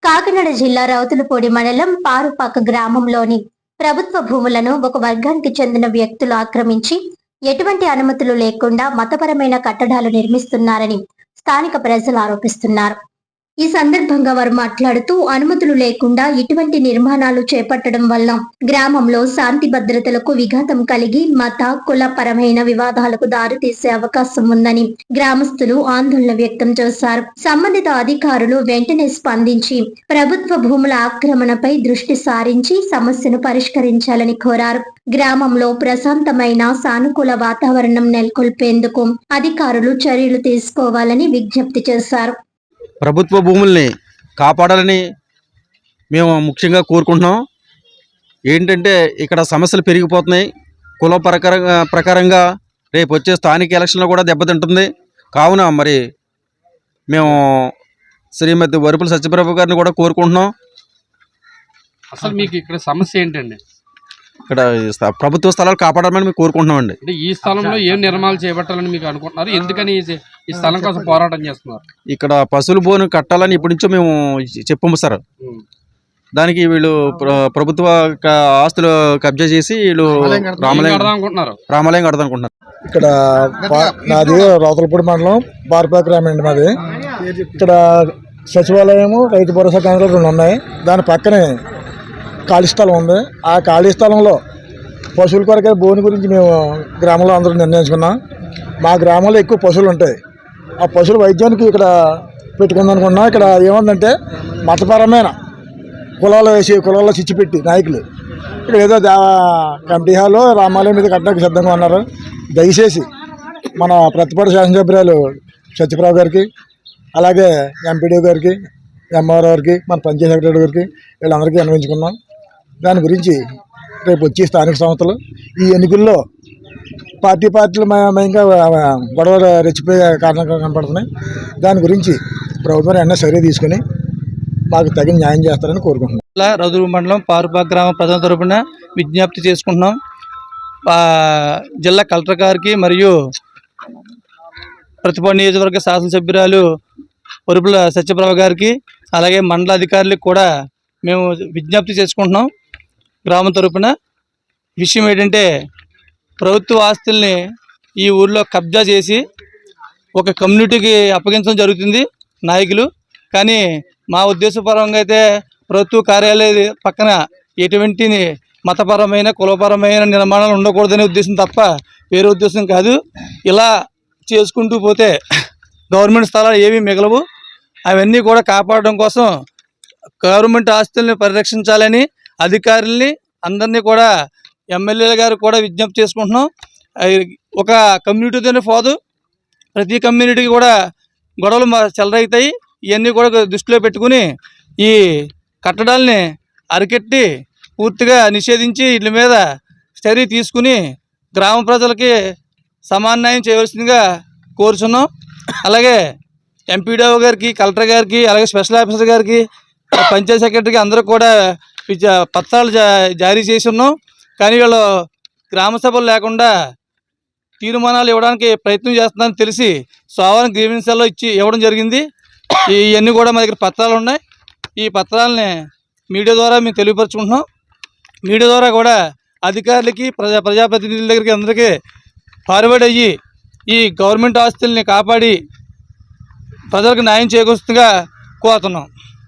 కాకినాడ జిల్లా రౌతులపూడి మండలం పారుపాక గ్రామంలోని ప్రభుత్వ భూములను ఒక వర్గానికి చెందిన వ్యక్తులు ఆక్రమించి ఎటువంటి అనుమతులు లేకుండా మతపరమైన కట్టడాలు నిర్మిస్తున్నారని స్థానిక ప్రజలు ఆరోపిస్తున్నారు. ఈ సందర్భంగా వారు మాట్లాడుతూ అనుమతులు లేకుండా ఇటువంటి నిర్మాణాలు చేపట్టడం వల్ల గ్రామంలో శాంతి భద్రతలకు విఘాతం కలిగి మత కుల పరమైన వివాదాలకు దారితీసే అవకాశం ఉందని గ్రామస్తులు ఆందోళన వ్యక్తం చేశారు. సంబంధిత అధికారులు వెంటనే స్పందించి ప్రభుత్వ భూముల ఆక్రమణపై దృష్టి సారించి సమస్యను పరిష్కరించాలని కోరారు. గ్రామంలో ప్రశాంతమైన సానుకూల వాతావరణం నెలకొల్పేందుకు అధికారులు చర్యలు తీసుకోవాలని విజ్ఞప్తి చేశారు. ప్రభుత్వ భూముల్ని కాపాడాలని మేము ముఖ్యంగా కోరుకుంటున్నాం. ఏంటంటే ఇక్కడ సమస్యలు పెరిగిపోతున్నాయి. కుల ప్రకారంగా రేపు వచ్చే స్థానిక ఎలక్షన్లో కూడా దెబ్బతింటుంది. కావున మరి మేము శ్రీమతి వరుపుల సత్యప్రభ గారిని కూడా కోరుకుంటున్నాం. అసలు మీకు ఇక్కడ సమస్య ఏంటండి? ఇక్కడ ప్రభుత్వ స్థలాలు కాపాడాలని మేము కోరుకుంటున్నామండి. అంటే ఈ స్థలంలో ఏం నిర్మాణాలు చేపట్టాలని మీకు అనుకుంటున్నారు? ఎందుకని ఈ స్థలం కోసం పోరాటం చేస్తున్నారు? ఇక్కడ పశువుల బోను కట్టాలని ఇప్పటి నుంచో మేము చెప్పాము సార్. దానికి వీళ్ళు ప్రభుత్వ ఆస్తులు కబ్జా చేసి వీళ్ళు రామాలయం కడదామనుకుంటున్నారు. ఇక్కడ నాది రౌతులపూడి మండలం పారుపాక గ్రామం అండి మాది. ఇక్కడ సచివాలయము రైతు భరోసా కేంద్రాలు 2 ఉన్నాయి. దాని పక్కనే ఖాళీ స్థలం ఉంది. ఆ ఖాళీ స్థలంలో పశువుల కొరకే భూమి గురించి మేము గ్రామంలో అందరూ నిర్ణయించుకున్నాం. మా గ్రామంలో ఎక్కువ పశువులు ఉంటాయి. ఆ పశువుల వైద్యానికి ఇక్కడ పెట్టుకుందనుకున్నాం. ఇక్కడ ఏముందంటే మతపరమైన కులాల్లో చిచ్చిపెట్టి నాయకులు ఇక్కడ ఏదో కమిటీ హాల్లో రామాలయం మీద కట్టడానికి సిద్ధంగా ఉన్నారు. దయచేసి మన ప్రతిపాడు శాసనసభ్యురాలు సత్యప్రభ గారికి, అలాగే ఎంపీడీ గారికి, ఎంఆర్ఓ గారికి, మన పంచాయతీ సెక్రటరీ గారికి వీళ్ళందరికీ అన్వయించుకున్నాం. దాని గురించి రేపు వచ్చే స్థానిక సంస్థలు ఈ ఎన్నికల్లో పార్టీలు మయంగా గొడవ రెచ్చిపోయే కారణంగా కనపడుతున్నాయి. దాని గురించి ప్రభుత్వం ఎన్నో చర్య తీసుకుని మాకు తగిన న్యాయం చేస్తారని కోరుకుంటున్నాం. రౌతులపూడి మండలం పారుపాక గ్రామ ప్రజల తరపున విజ్ఞప్తి చేసుకుంటున్నాం. జిల్లా కలెక్టర్ గారికి మరియు ప్రతిపాడు నియోజకవర్గ శాసనసభ్యురాలు వరుపుల సత్యప్రభ గారికి, అలాగే మండల అధికారులకు కూడా మేము విజ్ఞప్తి చేసుకుంటున్నాం. గ్రామం తరపున విషయం ఏంటంటే, ప్రభుత్వ ఆస్తుల్ని ఈ ఊర్లో కబ్జా చేసి ఒక కమ్యూనిటీకి అప్పగించడం జరుగుతుంది నాయకులు. కానీ మా ఉద్దేశపరంగా అయితే ప్రభుత్వ కార్యాలయ పక్కన ఎటువంటి మతపరమైన కులపరమైన నిర్మాణాలు ఉండకూడదనే ఉద్దేశం తప్ప వేరే ఉద్దేశం కాదు. ఇలా చేసుకుంటూ పోతే గవర్నమెంట్ స్థలాలు ఏమీ మిగలవు. అవన్నీ కూడా కాపాడడం కోసం గవర్నమెంట్ ఆస్తుల్ని పరిరక్షించాలని అధికారుల్ని అందరినీ కూడా ఎమ్మెల్యేల గారు కూడా విజ్ఞప్తి చేసుకుంటున్నాం. ఒక కమ్యూనిటీతోనే పోదు, ప్రతి కమ్యూనిటీకి కూడా గొడవలు చెలరైతాయి. ఇవన్నీ కూడా దృష్టిలో పెట్టుకుని ఈ కట్టడాలని అరికెట్టి పూర్తిగా నిషేధించి వీటి మీద చర్య తీసుకుని గ్రామ ప్రజలకి సమాన్యాయం చేయవలసిందిగా కోరుచున్నాం. అలాగే ఎంపీడీఓ గారికి, కలెక్టర్ గారికి, అలాగే స్పెషల్ ఆఫీసర్ గారికి, పంచాయతీ సెక్రటరీకి అందరూ కూడా పత్రాలు జారీ చేసి ఉన్నాం. కానీ వీళ్ళు గ్రామ సభలు లేకుండా తీర్మానాలు ఇవ్వడానికి ప్రయత్నం చేస్తున్నారని తెలిసి సోమవారం గ్రీవెన్స్లో ఇవ్వడం జరిగింది. ఇవన్నీ కూడా మా దగ్గర పత్రాలు ఉన్నాయి. ఈ పత్రాలని మీడియా ద్వారా మేము తెలియపరుచుకుంటున్నాం. మీడియా ద్వారా కూడా అధికారులకి, ప్రజాప్రతినిధుల దగ్గరికి అందరికీ ఫార్వర్డ్ అయ్యి ఈ గవర్నమెంట్ ఆస్తుల్ని కాపాడి ప్రజలకు న్యాయం చేకూరుస్తుందిగా కోరుతున్నాం.